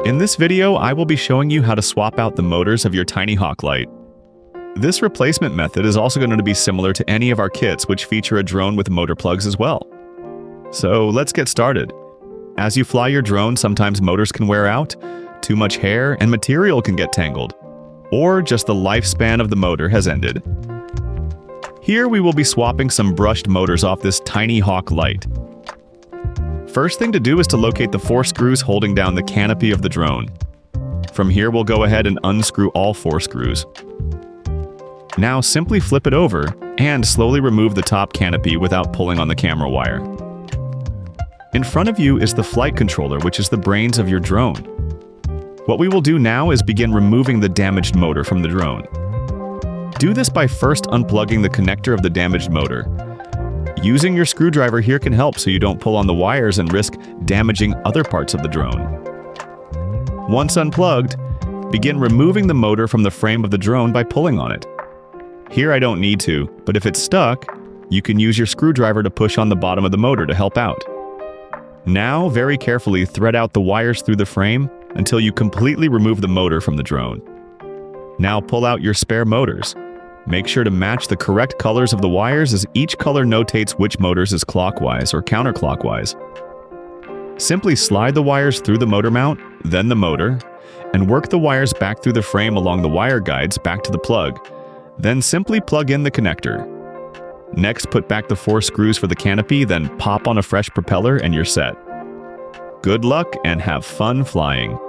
In this video, I will be showing you how to swap out the motors of your Tinyhawk light. This replacement method is also going to be similar to any of our kits which feature a drone with motor plugs as well. So let's get started. As you fly your drone, sometimes motors can wear out, too much hair and material can get tangled, or just the lifespan of the motor has ended. Here we will be swapping some brushed motors off this Tinyhawk light. First thing to do is to locate the 4 screws holding down the canopy of the drone. From here we'll go ahead and unscrew all 4 screws. Now simply flip it over and slowly remove the top canopy without pulling on the camera wire. In front of you is the flight controller, which is the brains of your drone. What we will do now is begin removing the damaged motor from the drone. Do this by first unplugging the connector of the damaged motor. Using your screwdriver here can help so you don't pull on the wires and risk damaging other parts of the drone. Once unplugged, begin removing the motor from the frame of the drone by pulling on it. Here I don't need to, but if it's stuck, you can use your screwdriver to push on the bottom of the motor to help out. Now, very carefully thread out the wires through the frame until you completely remove the motor from the drone. Now pull out your spare motors. Make sure to match the correct colors of the wires, as each color notates which motors is clockwise or counterclockwise. Simply slide the wires through the motor mount, then the motor, and work the wires back through the frame along the wire guides back to the plug. Then simply plug in the connector. Next, put back the 4 screws for the canopy, then pop on a fresh propeller and you're set. Good luck and have fun flying!